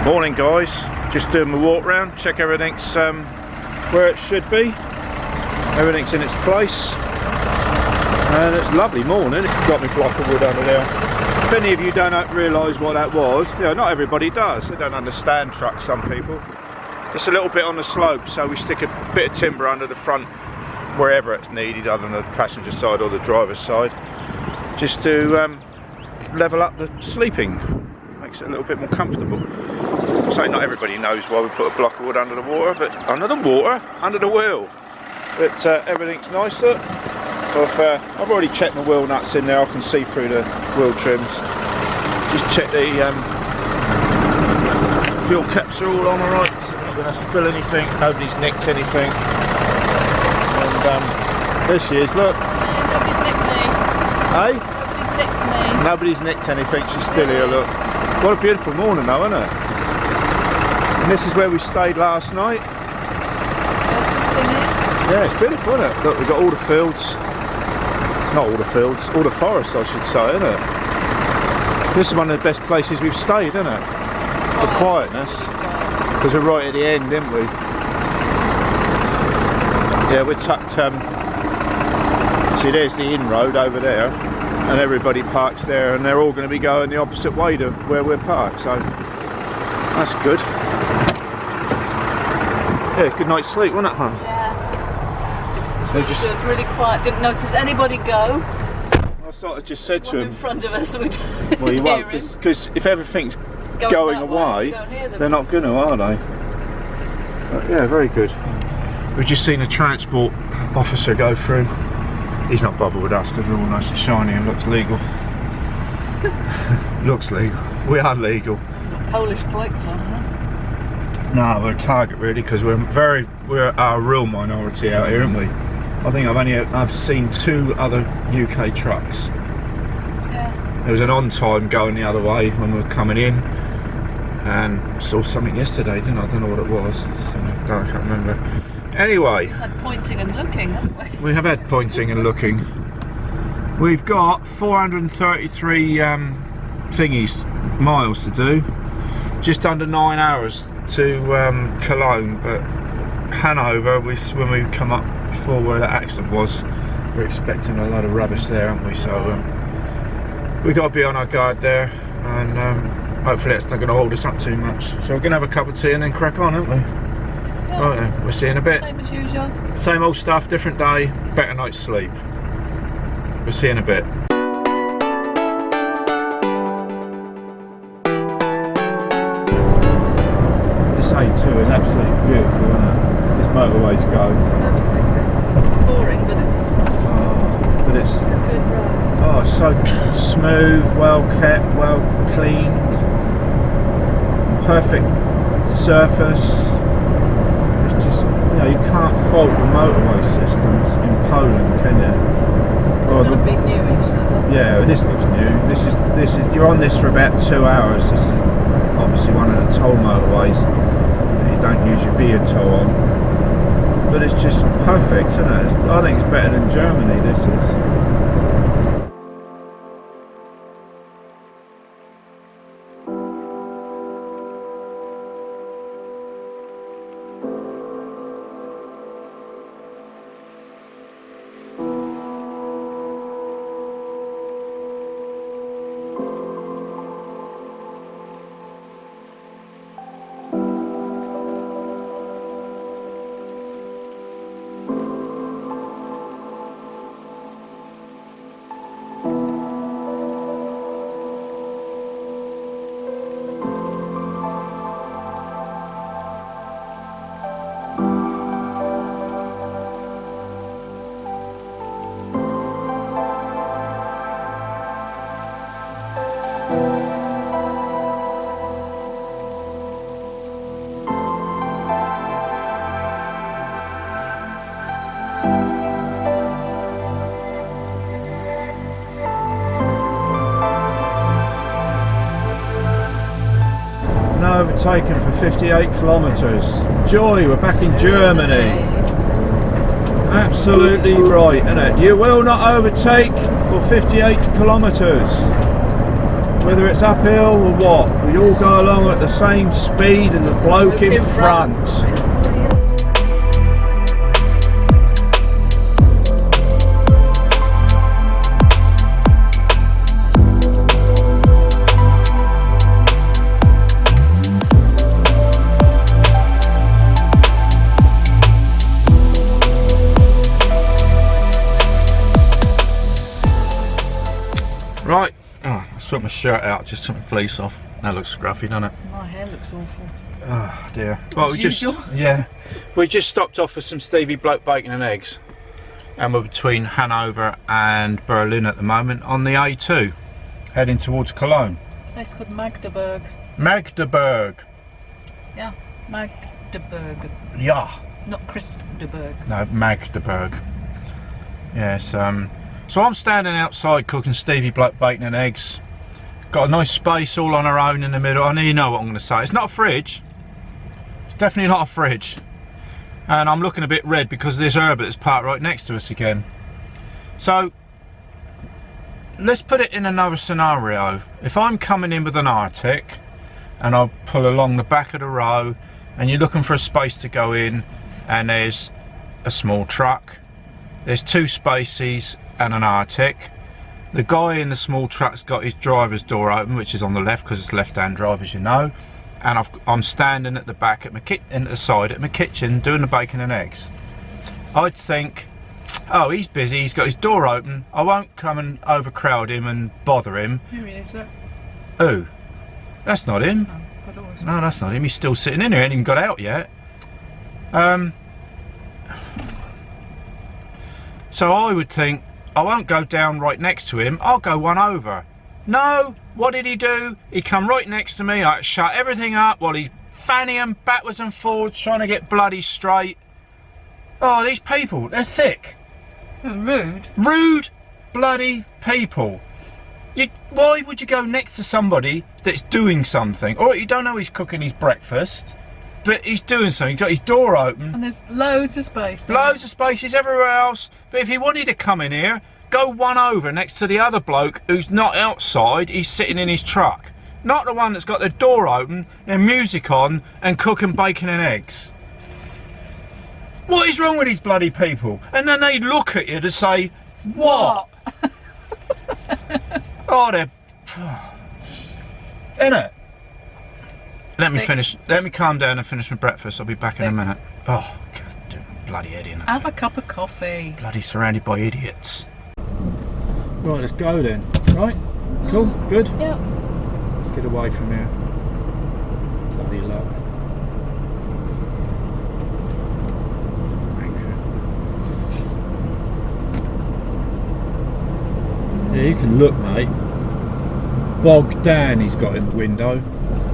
Morning guys, just doing my walk round, check everything's where it should be, everything's in its place, and it's a lovely morning. Got me block of wood under there. If any of you don't realise what that was, you know, not everybody does, they don't understand trucks, some people. It's a little bit on the slope, so we stick a bit of timber under the front wherever it's needed, other than the passenger side or the driver's side, just to level up the sleeping. Makes it a little bit more comfortable. So not everybody knows why we put a block of wood under the water, but under the wheel. But everything's nice. Look, I've already checked my wheel nuts in there. I can see through the wheel trims. Just check the fuel caps are all on alright, so we're not going to spill anything. Nobody's nicked anything. And there she is. Look. Nobody's nicked me. Hey? Nobody's nicked me. Nobody's nicked anything. She's still here. Look. What a beautiful morning though, isn't it? And this is where we stayed last night. Yeah, it's beautiful, isn't it? Look, we've got all the fields. Not all the fields, all the forests I should say, isn't it? This is one of the best places we've stayed, isn't it? For quietness. Because we're right at the end, didn't we? Yeah, we're tucked, see there's the inroad over there. And everybody parks there, and they're all going to be going the opposite way to where we're parked, so that's good. Yeah, it's a good night's sleep, wasn't it, hon? Yeah. So really just good, really quiet. Didn't notice anybody go. I sort of just said to him, in front of us, we don't well, you won't, hear him. because if everything's going away, they're not going to, are they? But yeah, very good. We've just seen a transport officer go through. He's not bothered with us because we're all nice and shiny and looks legal. Looks legal. We are legal. Got Polish plates on, huh? No, we're a target really, because we're a real minority out here, aren't we? I think I've seen 2 other UK trucks. Yeah. There was an on time going the other way when we were coming in, and saw something yesterday, didn't I? I don't know what it was. So I can't remember. Anyway, we've had pointing and looking, haven't we? We have had pointing and looking. We've got 433 miles to do. Just under 9 hours to Cologne, but Hanover, when we come up before where that accident was, we're expecting a lot of rubbish there, aren't we? So we've got to be on our guard there, and hopefully that's not going to hold us up too much. So we're going to have a cup of tea and then crack on, aren't we? Right then, we'll see you in a bit. Same as usual. Same old stuff, different day, better night's sleep. We'll see you in a bit. This A2 is absolutely beautiful, isn't it? This motorway's go. It's boring, but it's a good ride. Oh, it's so smooth, well kept, well cleaned, perfect surface. You can't fault the motorway systems in Poland, can you? Well, it'll be newish. Yeah, this looks new. This is you're on this for about 2 hours. This is obviously one of the toll motorways that you don't use your via toll on. But it's just perfect, isn't it? I think it's better than Germany, this is. Overtaken for 58 kilometres. Joy, we're back in Germany. Absolutely right, isn't it? You will not overtake for 58 kilometres. whether it's uphill or what, we all go along at the same speed as the bloke in front. Right, oh, I took my shirt out, just took my fleece off. That looks scruffy, doesn't it? My hair looks awful. Oh dear. Well, we just stopped off for some Stevie bloke bacon and eggs, and we're between Hanover and Berlin at the moment on the A2, heading towards Cologne. Place called Magdeburg. Magdeburg. Yeah, Magdeburg. Yeah. Not Christdeburg. No, Magdeburg. Yes. So I'm standing outside cooking Stevie bloke bacon and eggs. Got a nice space all on our own in the middle. I know you know what I'm going to say. It's not a fridge. It's definitely not a fridge. And I'm looking a bit red because there's Herbert that's parked right next to us again. So let's put it in another scenario. If I'm coming in with an Arctic and I pull along the back of the row and you're looking for a space to go in, and there's a small truck, there's two spaces and an Arctic. The guy in the small truck's got his driver's door open, which is on the left because it's left-hand drive, as you know, and I'm standing at the back at the side at my kitchen doing the bacon and eggs. I'd think, oh, he's busy, he's got his door open, I won't come and overcrowd him and bother him. Here he is, look. Who? That's not him. Oh, but it was. No, that's not him. He's still sitting in here, he ain't even got out yet. So I would think, I won't go down right next to him, I'll go one over. No, what did he do? He come right next to me, I shut everything up while he's fanning him backwards and forwards, trying to get bloody straight. Oh, these people, they're thick. Rude. Rude bloody people. Why would you go next to somebody that's doing something? Or you don't know he's cooking his breakfast, but he's doing something, he's got his door open. And there's loads of space. Loads of spaces everywhere else. But if he wanted to come in here, go one over next to the other bloke who's not outside, he's sitting in his truck. Not the one that's got the door open, and music on, and cooking bacon and eggs. What is wrong with these bloody people? And then they look at you to say, what? Oh, they're... Innit? Let me finish. Let me calm down and finish my breakfast. I'll be back in a minute. Oh, God, do my bloody head in. Have a cup of coffee. Bloody surrounded by idiots. Right, let's go then. Right, cool, good. Yeah. Let's get away from here. Bloody lot. Yeah, you can look, mate. Bogdan he's got in the window.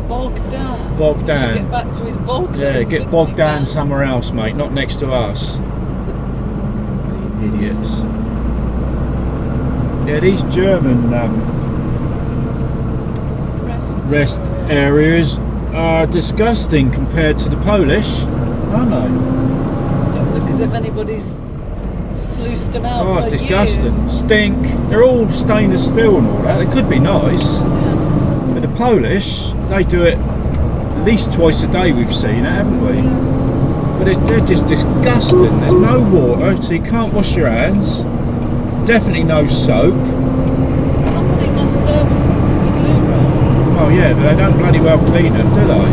Bogdan. Bogdan. Should get back to his bog. Yeah, get bogged down somewhere else, mate, not next to us. Idiots. Yeah, these German rest areas are disgusting compared to the Polish, aren't they? Don't look as if anybody's sluiced them out. Oh, it's for disgusting. years. Stink. They're all stainless steel and all that. They could be nice. Yeah. But the Polish, they do it at least twice a day, we've seen it, haven't we? But they're just disgusting. There's no water, so you can't wash your hands. Definitely no soap. Somebody must service them because there's loo roll. Oh yeah, but they don't bloody well clean them, do they?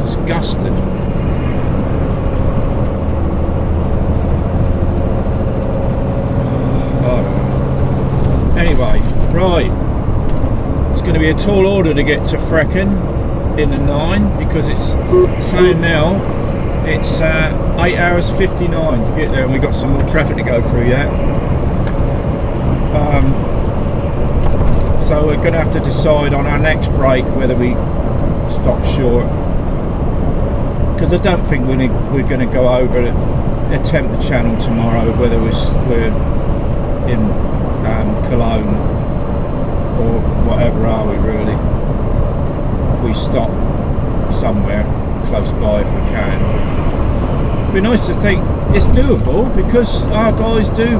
Disgusting. Oh. Anyway, right. It's going to be a tall order to get to Frechen in the 9 because it's saying now it's 8 hours 59 to get there, and we've got some more traffic to go through yet. So we're going to have to decide on our next break whether we stop short, because I don't think we're going to go over attempt the channel tomorrow, whether we're in Cologne or whatever are we really. If we stop somewhere close by if we can. It'd be nice to think it's doable because our guys do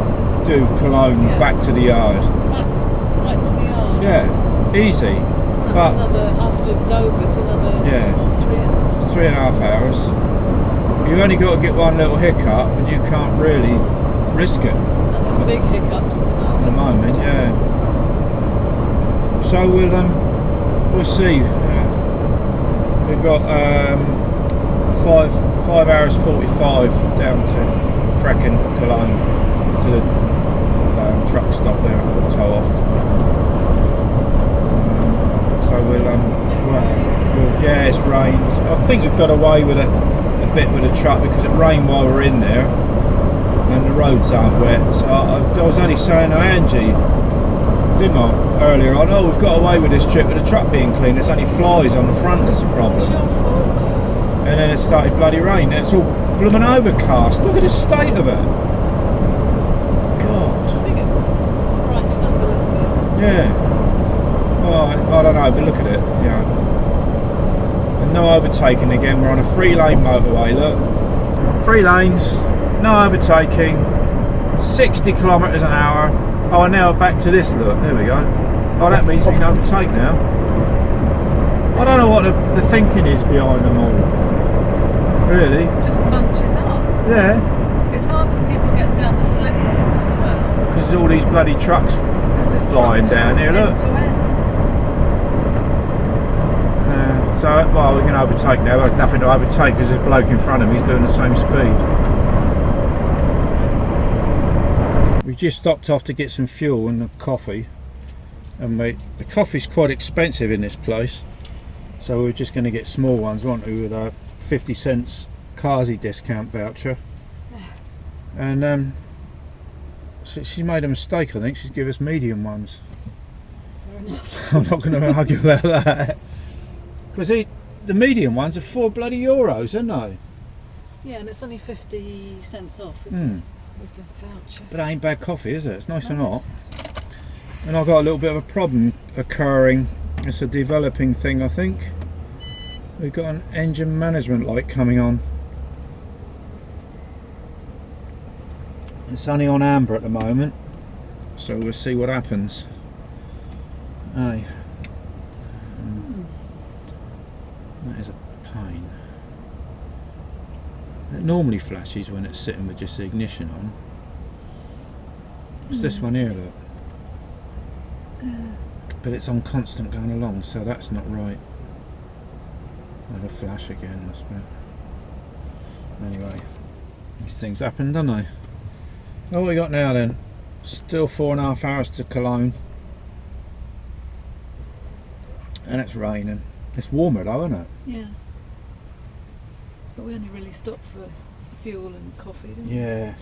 Cologne back to the yard. Right to the yard. Yeah, easy. That's But another, after Dover, it's another 3 hours. 3.5 hours. You've only got to get one little hiccup, and you can't really risk it. And there's big hiccups at the moment. At the moment, yeah. So we'll see. We've got 5 hours 45 down to fracking Cologne to the truck stop there, tow off. So yeah, it's rained. I think we've got away with it a bit with the truck because it rained while we were in there and the roads aren't wet. So I was only saying to Angie, didn't I, earlier on, oh, we've got away with this trip with the truck being clean, there's only flies on the front that's the problem. It's your fault. And then it started bloody raining, it's all blooming overcast. Look at the state of it. God. I think it's brightening up a little bit. Yeah. Well, I don't know, but look at it, yeah. And no overtaking again, we're on a 3-lane motorway, look. 3 lanes, no overtaking, 60 kilometres an hour. Oh, now back to this, look, there we go. Oh, that means we can overtake now. I don't know what the thinking is behind them all. Really? Just bunches up. Yeah. It's hard for people getting down the slip roads as well. Because there's all these bloody trucks flying down here, look. End to end. So, well, we can overtake now. There's nothing to overtake because there's a bloke in front of me, he's doing the same speed. We just stopped off to get some fuel and a coffee. And the coffee's quite expensive in this place. So we're just going to get small ones, weren't we, with a 50 cents Kazi discount voucher. And so she made a mistake, I think. She's given us medium ones. Fair enough. I'm not going to argue about that. Because the medium ones are €4, aren't they? Yeah, and it's only 50 cents off, isn't it? With the voucher. But it ain't bad coffee, is it? It's nice and hot. And I've got a little bit of a problem occurring. It's a developing thing, I think. We've got an engine management light coming on. It's only on amber at the moment, so we'll see what happens. Aye. That is a pain. It normally flashes when it's sitting with just the ignition on. It's this one here, look. But it's on constant going along, so that's not right. I'll flash again, I suppose. Anyway, these things happen, don't they? What we got now then? Still 4.5 hours to Cologne. And it's raining. It's warmer though, isn't it? Yeah. But we only really stopped for fuel and coffee, didn't we? Yeah.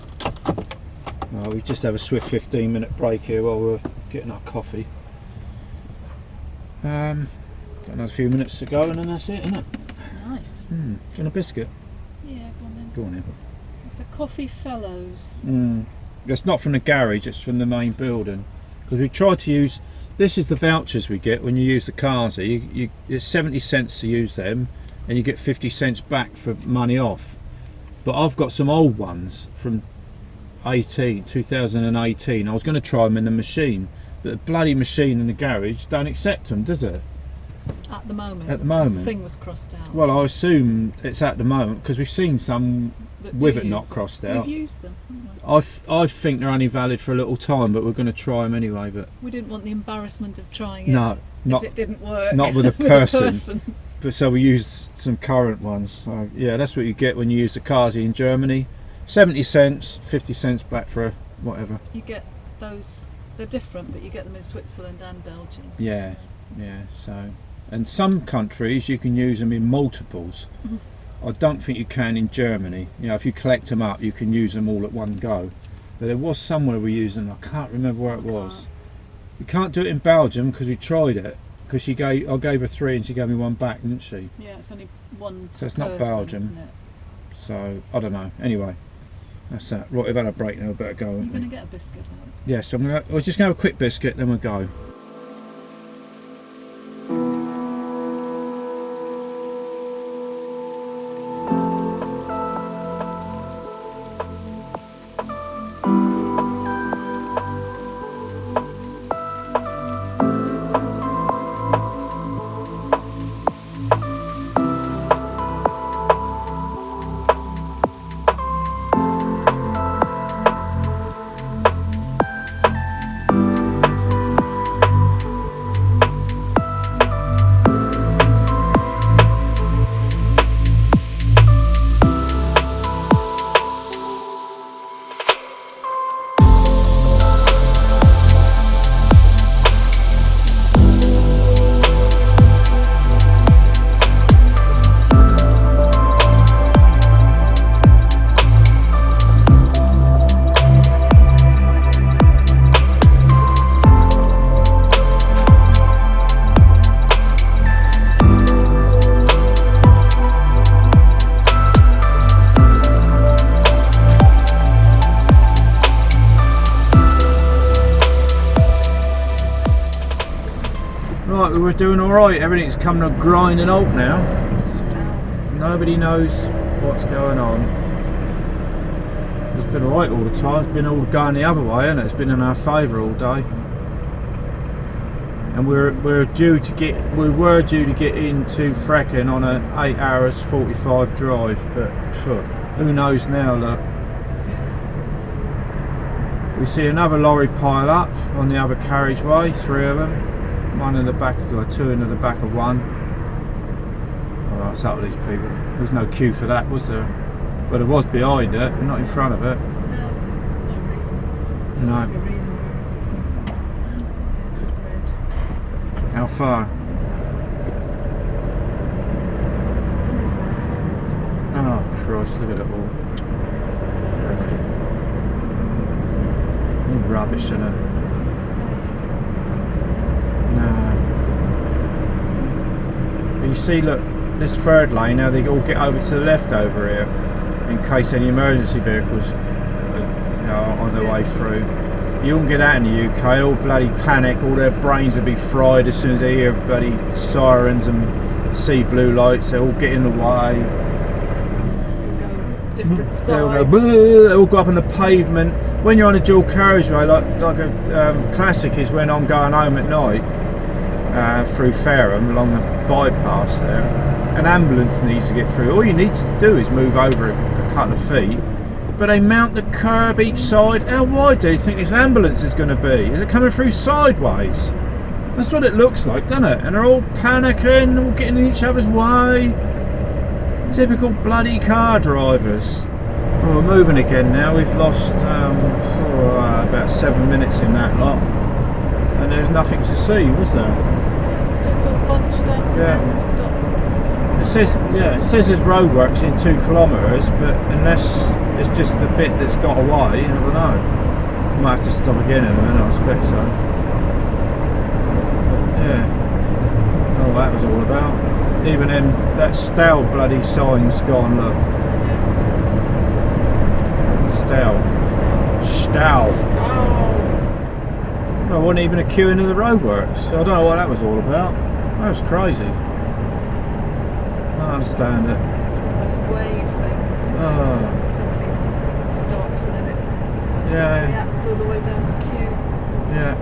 Well, we just have a swift 15-minute break here while we're getting our coffee. Got another few minutes to go and then that's it, isn't it? Nice. Do you want a biscuit? Yeah, go on then. Go on in. It's a Coffee Fellows. It's not from the garage, it's from the main building. Because we tried to use, this is the vouchers we get when you use the Kazi. It's 70 cents to use them and you get 50 cents back for money off. But I've got some old ones from 2018. I was going to try them in the machine, but the bloody machine in the garage don't accept them, does it? At the moment. At the moment. The thing was crossed out. Well, I assume it's at the moment because we've seen some with it not crossed out. We've used them, haven't we? I think they're only valid for a little time, but we're going to try them anyway. But we didn't want the embarrassment of trying it. no, if it didn't work. not with a with person. But so we used some current ones. So, yeah, that's what you get when you use the Kazi in Germany. 70 cents, 50 cents back for whatever. You get those. They're different, but you get them in Switzerland and Belgium. Yeah, yeah. So, and some countries you can use them in multiples. I don't think you can in Germany. You know, if you collect them up, you can use them all at one go. But there was somewhere we used them. I can't remember where it was. You can't do it in Belgium because we tried it. Because I gave her 3 and she gave me 1 back, didn't she? Yeah, it's only one. So it's not Belgium. Isn't it? So I don't know. Anyway, that's that. Right, we've had a break now. We better go. You're going to get a biscuit, aren't you? Yeah, so we're just going to have a quick biscuit, then we'll go. we're doing alright. Everything's come to a grinding halt now. Nobody knows what's going on. It's been alright all the time. It's been all going the other way, and it's been in our favour all day. And we were due to get into Frecken on an 8 hours 45 drive, but who knows now? Look, we see another lorry pile up on the other carriageway. 3 of them, one in the back, or 2 in the back of one. Oh, what's up with these people? There was no queue for that, was there? But it was behind it, but not in front of it. No, there's no reason. No. No reason. How far? Oh Christ, look at it all. All rubbish in it. No. But you see, look, this third lane, now they all get over to the left over here, in case any emergency vehicles are on their way through. You won't get that in the UK, all bloody panic, all their brains will be fried as soon as they hear bloody sirens and see blue lights, they all get in the way. Different They'll go up on the pavement. When you're on a dual carriageway, like a classic is when I'm going home at night through Fareham along the bypass there, an ambulance needs to get through. All you need to do is move over a couple of feet, but they mount the curb each side. How wide do you think this ambulance is going to be? Is it coming through sideways? That's what it looks like, doesn't it? And they're all panicking, all getting in each other's way. Typical bloody car drivers. Well, we're moving again now. We've lost about 7 minutes in that lot, and there's nothing to see, was there? Just all bunched up. Yeah. And stop. It says there's roadworks in 2 kilometres, but unless it's just the bit that's got away, I don't know. I might have to stop again in a minute, I expect so. But, yeah. Oh, that was all about. Even that Stow bloody sign's gone, look. Stow. There wasn't even a queue into the roadworks. So I don't know what that was all about. That was crazy. I don't understand it. It's one of those wave things, isn't it? Somebody stops and then it reacts all the way down the queue. Yeah.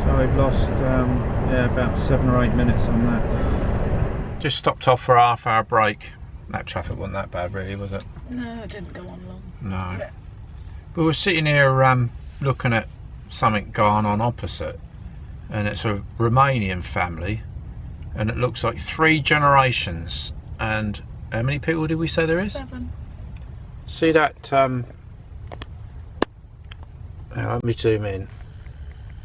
So we've lost about 7 or 8 minutes on that. Just stopped off for a half-hour break. That traffic wasn't that bad really, was it? No, it didn't go on long. No. But we're sitting here looking at something going on opposite, and it's a Romanian family, and it looks like 3 generations. And how many people did we say there is? 7. See that let me zoom in.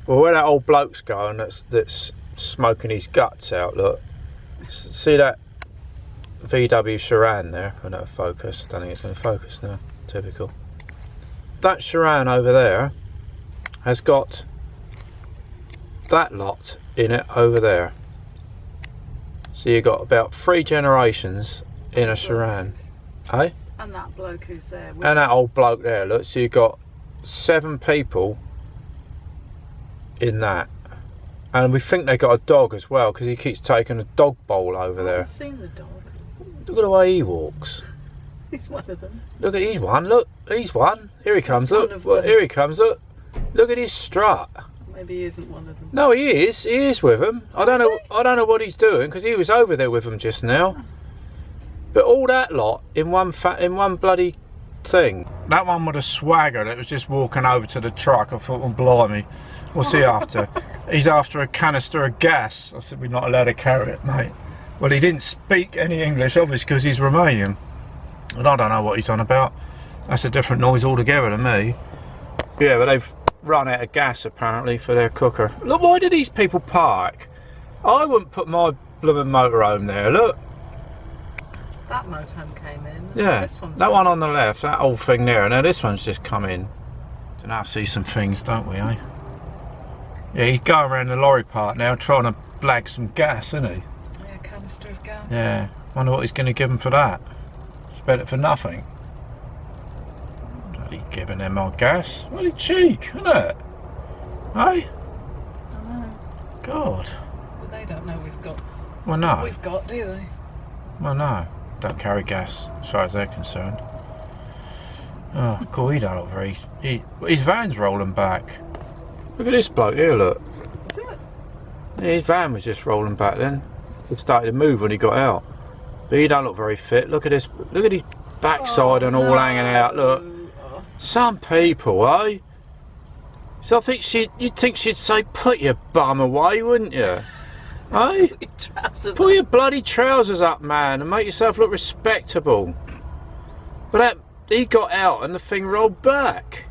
Well, where that old bloke's going that's smoking his guts out, look. See that VW Chiron there? I don't focus. I don't think it's going to focus now. Typical. That Chiron over there has got that lot in it over there. So you've got about 3 generations in a Chiron. Eh? And that bloke who's there. And that old bloke there, look. So you've got 7 people in that. And we think they got a dog as well, because he keeps taking a dog bowl over there. I haven't seen the dog. Look at the way he walks. He's one of them. Look at, he's one, look, he's one. Here he comes, look. Well, here he comes, look. Look at his strut. Maybe he isn't one of them. No, he is with them. I don't know what he's doing, because he was over there with them just now. But all that lot in one bloody thing. That one with a swagger that was just walking over to the truck. I thought, well, blimey, what's he after? He's after a canister of gas. I said, we're not allowed to carry it, mate. Well, he didn't speak any English, obviously, because he's Romanian. And I don't know what he's on about. That's a different noise altogether to me. Yeah, but they've run out of gas, apparently, for their cooker. Look, why do these people park? I wouldn't put my blooming motorhome there, look. That motorhome came in. Yeah, This one's that one on the left, that old thing there. Now this one's just come in. Don't know, see some things, don't we, eh? Yeah, he's going around the lorry park now trying to blag some gas, isn't he? Yeah, canister of gas. Yeah, wonder what he's going to give them for that. Spent it for nothing. Bloody giving them our gas. Bloody cheek, isn't it? Hey? I know. God. Well, they don't know we've got. Well, no. What we've got, do they? Well, no. Don't carry gas, as far as they're concerned. Oh, God, he don't look very... his van's rolling back. Look at this bloke here, look. Is it? Yeah, his van was just rolling back then. It started to move when he got out. But he don't look very fit. Look at this. Look at his backside and all hanging out. Look. Some people, eh? So I think you'd think she'd say, put your bum away, wouldn't you? Eh? Put your trousers Pull up. your bloody trousers up, man, and make yourself look respectable. But he got out and the thing rolled back.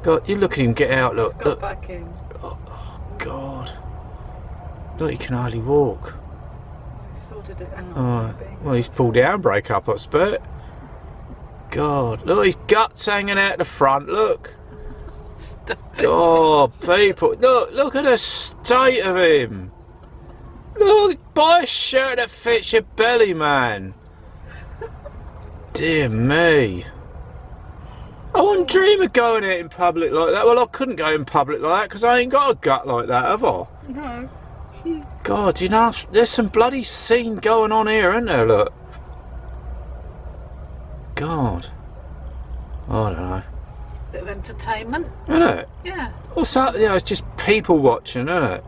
God, you look at him get out, look. He's got Look. back in. Oh, God. Look, he can hardly walk. He sorted it out. Oh, maybe. well, he's pulled the handbrake up, I expect. God, look, his guts hanging out the front, look. Stop it. God, people, look at the state of him. Look, buy a shirt that fits your belly, man. Dear me. I wouldn't dream of going out in public like that. Well, I couldn't go in public like that because I ain't got a gut like that, have I? No. God, you know, there's some bloody scene going on here, isn't there, look? God. I don't know. Bit of entertainment. Isn't it? Yeah. Also, you know, it's just people watching, isn't it?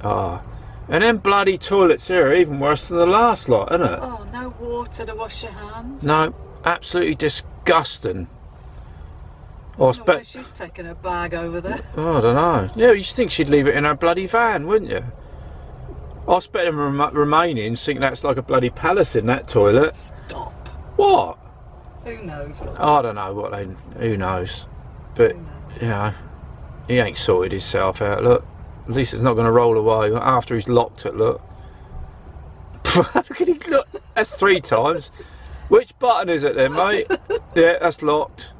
Oh. And then bloody toilets here are even worse than the last lot, isn't it? Oh, no water to wash your hands. No, absolutely disgusting. I Why expect... she's taking her bag over there. Oh, I don't know. Yeah, you'd think she'd leave it in her bloody van, wouldn't you? I expect them Romanians think that's like a bloody palace in that toilet. Stop. What? Who knows what? I don't know what they... Who knows? But, Who knows? you know, he ain't sorted himself out, look. At least it's not going to roll away after he's locked it, look. Look at him, look. That's 3 times. Which button is it then, mate? Yeah, that's locked.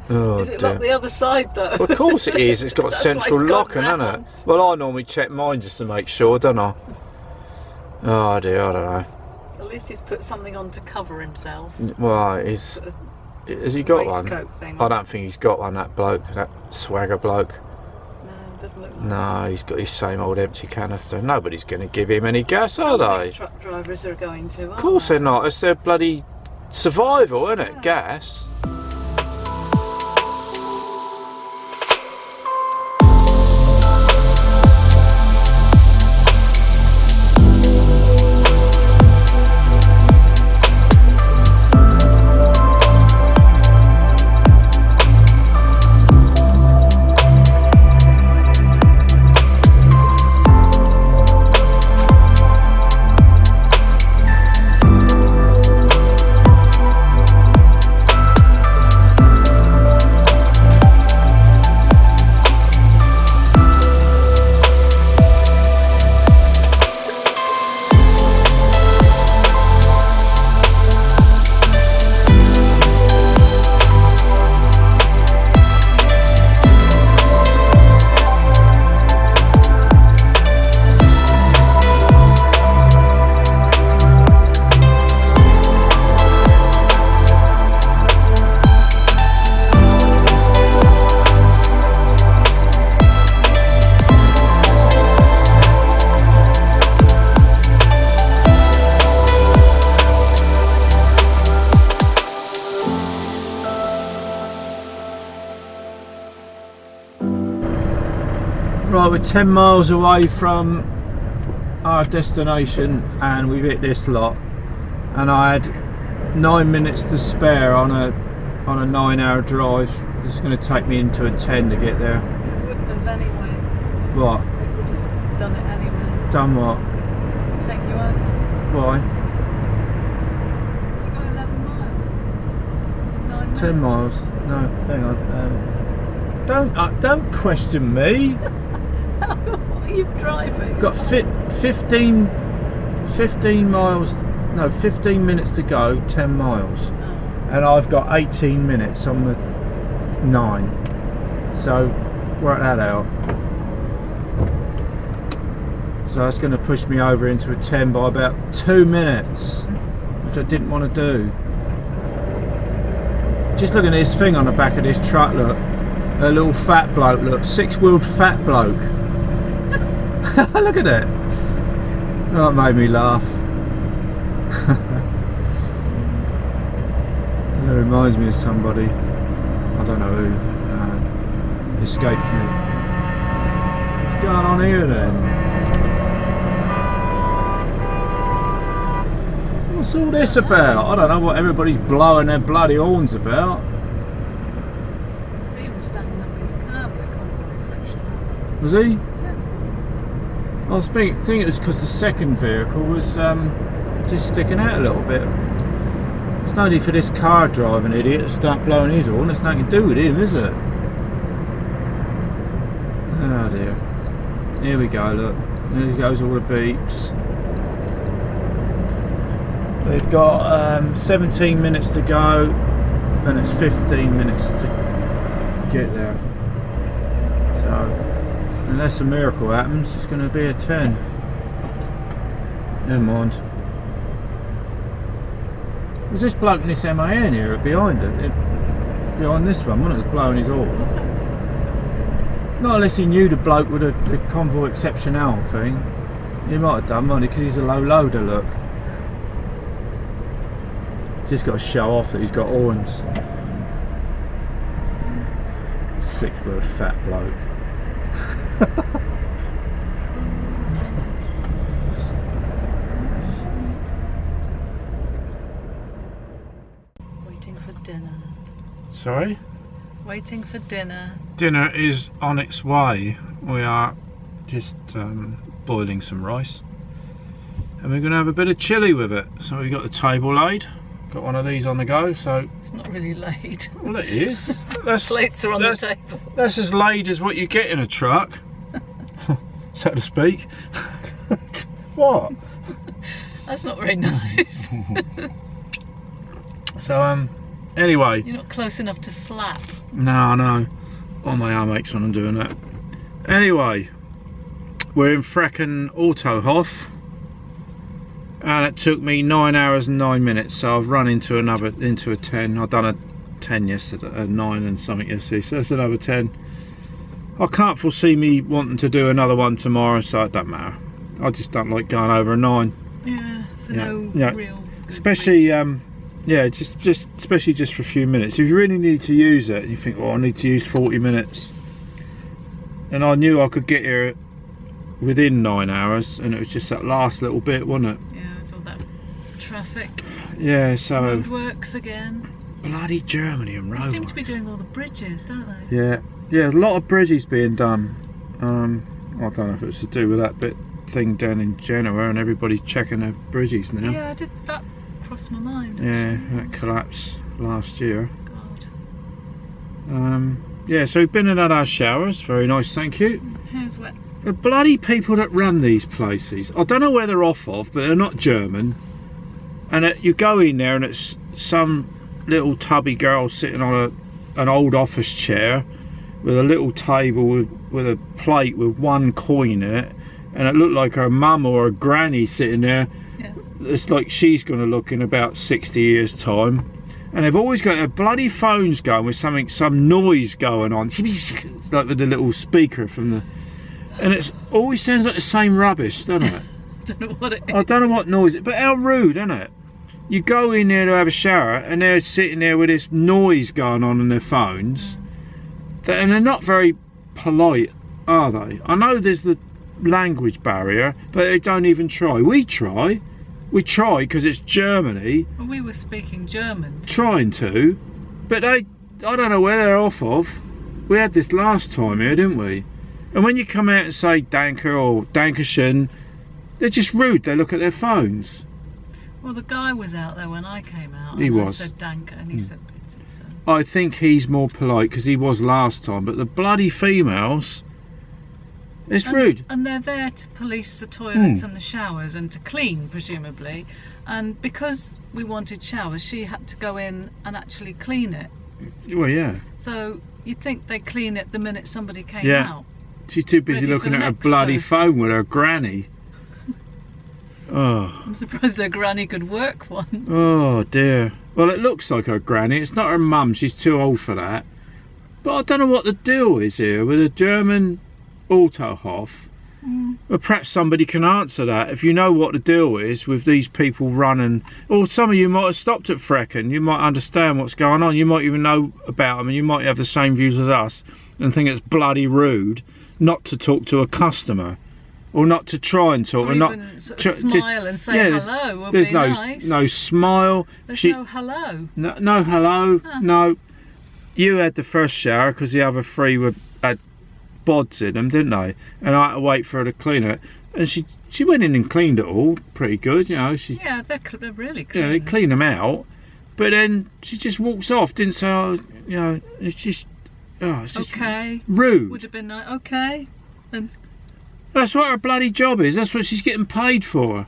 Oh, Is it dear. locked the other side though? Well, of course it is. It's got That's why central it's gone locking, hasn't round. it? Well, I normally check mine just to make sure, don't I? Oh dear, I don't know. At least he's put something on to cover himself. Well, has he got one? Waistcoat thing. I don't think he's got one, that bloke, that swagger bloke. No, it doesn't look like No, he's got his same old empty canister. Nobody's going to give him any gas, are they? These truck drivers are going to. Of course they're not. It's their bloody survival, isn't it? Yeah. Gas. Right, we're 10 miles away from our destination and we've hit this lot, and I had 9 minutes to spare on a 9-hour drive. It's going to take me into a 10 to get there. It wouldn't have anyway. What? It would have done it anyway. Done what? Take you over. Why? You got 11 miles. 9 minutes. 10 miles? No, hang on. Don't question me. What are you driving? Got 15 miles, no, 15 minutes to go, 10 miles. Oh. And I've got 18 minutes on the 9. So, work that out. So that's going to push me over into a 10 by about 2 minutes, which I didn't want to do. Just look at this thing on the back of this truck, look. A little fat bloke, look, 6-wheeled fat bloke. Look at it. Oh, it made me laugh. It reminds me of somebody. I don't know who. Escapes me. What's going on here then? What's all this about? I don't know what everybody's blowing their bloody horns about. He was standing up his car with a convoy reception. Was he? Yeah. I was thinking it was because the second vehicle was just sticking out a little bit. There's no need for this car driving idiot to start blowing his horn. It's nothing to do with him, is it? Oh dear. Here we go, look. There goes all the beeps. We've got 17 minutes to go and it's 15 minutes to get there. So, unless a miracle happens, it's going to be a 10. Never mind. Was this bloke in this MAN here behind it? Behind this one, wasn't it? Was blowing his horn. Not unless he knew the bloke with the convoy exceptional thing. He might have done, mightn't he? Because he's a low loader, look. Just got to show off that he's got horns. 6-wheeled fat bloke. Waiting for dinner. Sorry? Waiting for dinner. Dinner is on its way. We are just boiling some rice. And we're going to have a bit of chilli with it. So we've got the table laid. Got one of these on the go, so... It's not really laid. Well, it is. Plates are on the table. That's as laid as what you get in a truck, so to speak. What? That's not very nice. So, anyway. You're not close enough to slap. No, no. Oh, my arm aches when I'm doing that. Anyway, we're in fracking Autohof. And it took me 9 hours and 9 minutes, so I've run into a 10. I've done a 10 yesterday, a 9 and something yesterday, so that's another 10. I can't foresee me wanting to do another one tomorrow, so it don't matter. I just don't like going over a 9. Yeah, for no real good especially reason. yeah, especially just for a few minutes. If you really need to use it, you think, oh, I need to use 40 minutes. And I knew I could get here within 9 hours, and it was just that last little bit, wasn't it? Yeah, it's all that traffic. Yeah, so Roadworks again. bloody Germany and road. They seem to be doing all the bridges, don't they? Yeah, a lot of bridges being done. I don't know if it's to do with that bit thing down in Genoa, and everybody's checking their bridges now. Yeah, that crossed my mind. Yeah, that collapsed last year. God. Yeah, so we've been and had our showers. Very nice, thank you. Hair's wet. The bloody people that run these places, I don't know where they're off of, but they're not German. And you go in there and it's some little tubby girl sitting on an old office chair with a little table with a plate with one coin in it, and it looked like her mum or her granny sitting there. Yeah. It's like she's going to look in about 60 years time. And they've always got their bloody phones going with some noise going on. It's like with the little speaker from the... And it always sounds like the same rubbish, doesn't it? I don't know what it is. I don't know what noise it, but how rude, isn't it? You go in there to have a shower and they're sitting there with this noise going on their phones. And they're not very polite, are they? I know there's the language barrier, but they don't even try. We try because it's Germany. Well, we were speaking German. Trying to, but I don't know where they're off of. We had this last time here, didn't we? And when you come out and say Danke or Dankeschön, they're just rude. They look at their phones. Well, the guy was out there when I came out. He was. I said Danke and he said bitte. So. I think he's more polite because he was last time, but the bloody females, it's rude. And they're there to police the toilets and the showers and to clean, presumably. And because we wanted showers, she had to go in and actually clean it. Well, yeah. So you'd think they clean it the minute somebody came out. She's too busy looking at her bloody phone with her granny. Oh. I'm surprised her granny could work one. Oh dear. Well, it looks like her granny. It's not her mum. She's too old for that. But I don't know what the deal is here with a German Autohof Well, perhaps somebody can answer that. If you know what the deal is with these people running, or some of you might have stopped at Frecken, you might understand what's going on. You might even know about them, and you might have the same views as us and think it's bloody rude not to talk to a customer, or not to try and talk, or or not sort of smile and say hello. Would there's be no nice. no smile. There's no hello. No hello. No. You had the first shower because the other three had bods in them, didn't they? And I had to wait for her to clean it, and she went in and cleaned it all pretty good, you know. Yeah, they're really clean. Yeah, they clean them out, but then she just walks off, didn't say, oh, you know, it's just okay, rude. Would have been like, okay, and that's what her bloody job is. That's what she's getting paid for.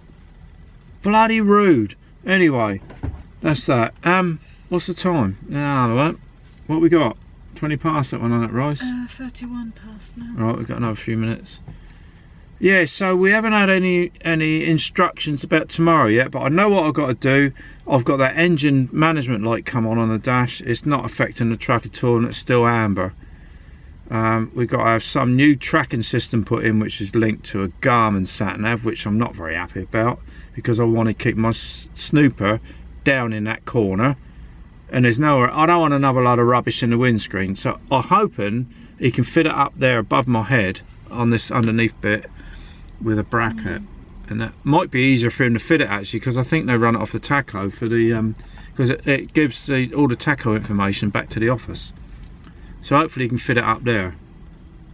Bloody rude. Anyway, that's that. What's the time? What we got? 20 past that one on that rice? 31 past now. Right, we've got another few minutes. Yeah, so we haven't had any instructions about tomorrow yet, but I know what I've got to do. I've got that engine management light come on the dash. It's not affecting the truck at all, and it's still amber. We've got to have some new tracking system put in, which is linked to a Garmin sat-nav, which I'm not very happy about, because I want to keep my snooper down in that corner, and there's nowhere. I don't want another load of rubbish in the windscreen, so I'm hoping he can fit it up there above my head on this underneath bit with a bracket, and that might be easier for him to fit it actually, because I think they run it off the tacho for the because it gives all the tacho information back to the office. So hopefully he can fit it up there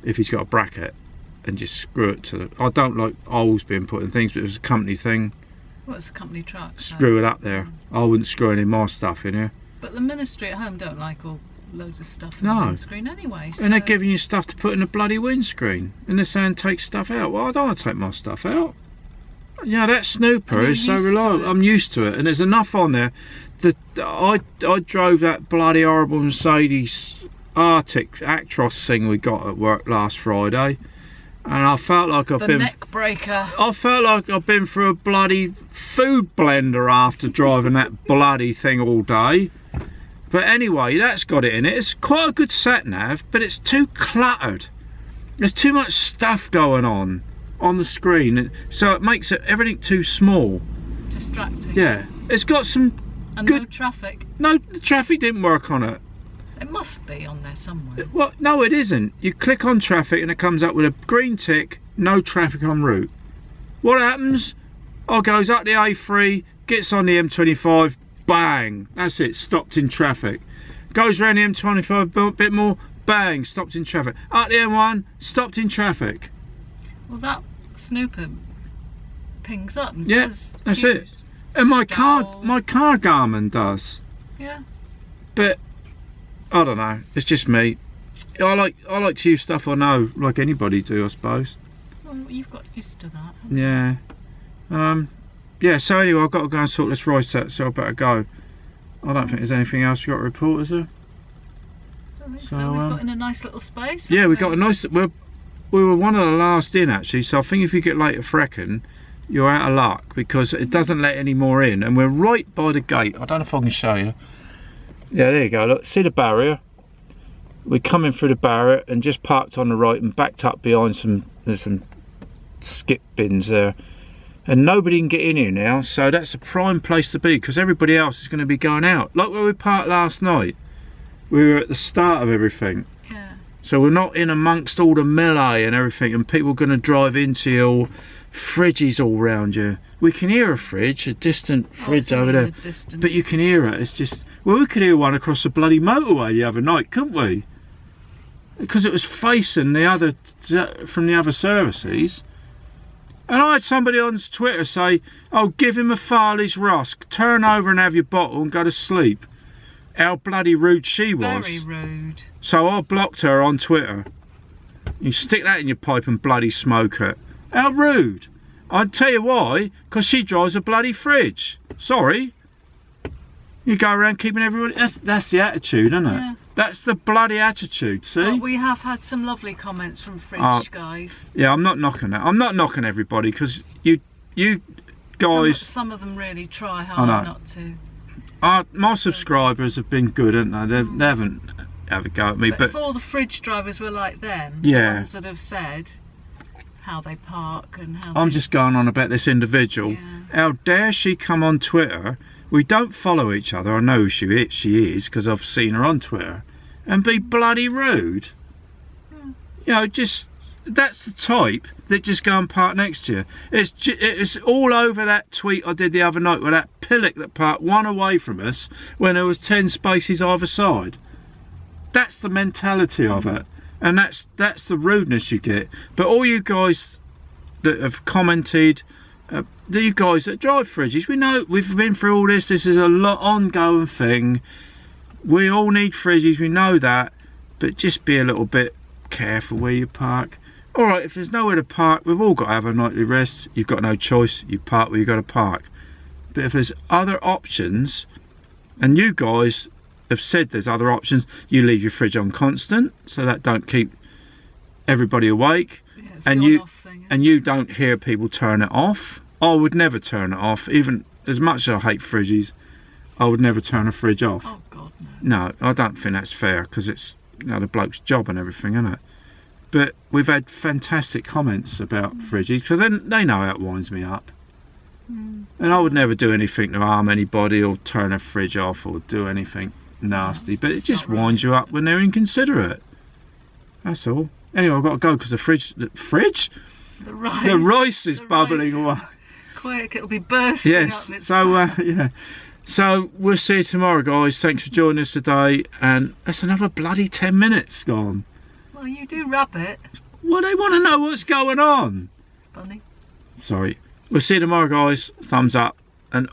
if he's got a bracket, and just screw it to the... I don't like holes being put in things, but it was a company thing. Well, it's a company truck. Screw it up there. I wouldn't screw any more stuff in here. But the ministry at home don't like all loads of stuff in the windscreen anyway. So... And they're giving you stuff to put in the bloody windscreen, and they're saying take stuff out. Well, I don't want to take my stuff out. You know, that snooper is so reliable. I'm used to it, and there's enough on there. I drove that bloody horrible Mercedes Arctic Actros thing we got at work last Friday, and I felt like I've been... neck breaker. I felt like I've been through a bloody food blender after driving that bloody thing all day. But anyway, that's got it in it. It's quite a good sat-nav, but it's too cluttered. There's too much stuff going on the screen, so it makes everything too small. Distracting. Yeah. It's got some good... no traffic. No, the traffic didn't work on it. It must be on there somewhere. Well, no, it isn't. You click on traffic and it comes up with a green tick, no traffic en route. What happens? I goes up the A3, gets on the M25, bang, that's it, stopped in traffic. Goes around the M25 a bit more, bang, stopped in traffic. Up the M1, stopped in traffic. Well, that snooper pings up and says that's it. And my car Garmin does. Yeah. But I don't know, it's just me. I like to use stuff I know, like anybody do, I suppose. Well, you've got used to that. Yeah. Yeah, so anyway, I've got to go and sort this rice out, so I better go. I don't think there's anything else you got to report, is there? So we've got in a nice little space. Yeah, we got a nice... We were one of the last in, actually, so I think if you get late at Frecken, you're out of luck, because it doesn't let any more in, and we're right by the gate. I don't know if I can show you. Yeah, there you go, look, see the barrier? We're coming through the barrier and just parked on the right and backed up behind there's some skip bins there. And nobody can get in here now, so that's a prime place to be, because everybody else is going to be going out. Like where we parked last night, we were at the start of everything. Yeah. So we're not in amongst all the melee and everything, and people are going to drive into you, or fridges all round you. We can hear a fridge, a distant fridge over there, but you can hear it. It's just, well, we could hear one across the bloody motorway the other night, couldn't we? Because it was facing the other, from the other services. And I had somebody on Twitter say, oh, give him a Farley's Rusk, turn over and have your bottle and go to sleep. How bloody rude she was. Very rude. So I blocked her on Twitter. You stick that in your pipe and bloody smoke it. How rude. I'd tell you why, because she drives a bloody fridge. Sorry. You go around keeping everybody... That's the attitude, isn't it? Yeah. That's the bloody attitude, see? Well, we have had some lovely comments from fridge guys. Yeah, I'm not knocking that. I'm not knocking everybody, because you guys... Some of them really try hard not to. My subscribers have been good, haven't they? They haven't had a go at me. But if all the fridge drivers were like them, yeah, the ones that have said how they park and how I'm just going on about this individual. Yeah. How dare she come on Twitter? We don't follow each other. I know who she is because I've seen her on Twitter, and be bloody rude. You know, just that's the type that just go and park next to you. It's all over that tweet I did the other night with that pillock that parked one away from us when there was 10 spaces either side. That's the mentality of it, and that's the rudeness you get. But all you guys that have commented, you guys that drive fridges, we know we've been through all this. This is a lot ongoing thing. We all need fridges, we know that, but just be a little bit careful where you park. All right, if there's nowhere to park, we've all got to have a nightly rest. You've got no choice. You park where you got to park. But if there's other options, and you guys have said there's other options, you leave your fridge on constant so that don't keep everybody awake. Yeah, it's and the you on-off thing, and you don't hear people turn it off. I would never turn it off, even as much as I hate fridges. I would never turn a fridge off. Oh God, no. No, I don't think that's fair, because it's, you know, the bloke's job and everything, isn't it? But we've had fantastic comments about fridges, because they know how it winds me up. And I would never do anything to harm anybody or turn a fridge off or do anything nasty, but it just winds you up when they're inconsiderate. That's all. Anyway, I've got to go because the fridge? The rice is bubbling away. Quick, it'll be bursting up. Yes, so yeah. So we'll see you tomorrow, guys. Thanks for joining us today, and that's another bloody 10 minutes gone. Well, you do rub it. Well, they want to know what's going on. Bunny. Sorry. We'll see you tomorrow, guys. Thumbs up. And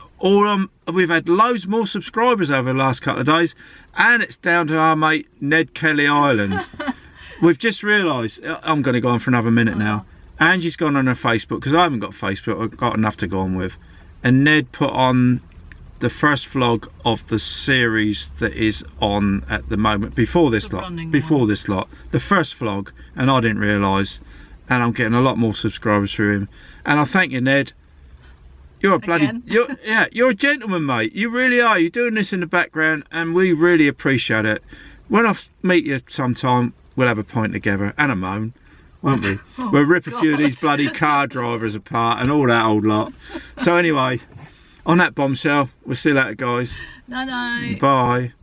we've had loads more subscribers over the last couple of days, and it's down to our mate Ned Kelly Ireland. We've just realised, I'm going to go on for another minute now. Angie's gone on her Facebook, because I haven't got Facebook, I've got enough to go on with. And Ned put on the first vlog of the series that is on at the moment, before this lot, the first vlog, and I didn't realise, and I'm getting a lot more subscribers through him. And I thank you, Ned. You're a bloody, you're a gentleman, mate. You really are. You're doing this in the background, and we really appreciate it. When I meet you sometime, we'll have a pint together and a moan, won't we? We'll rip a few of these bloody car drivers apart and all that old lot. So anyway, on that bombshell, we'll see you later, guys. Night night. Bye.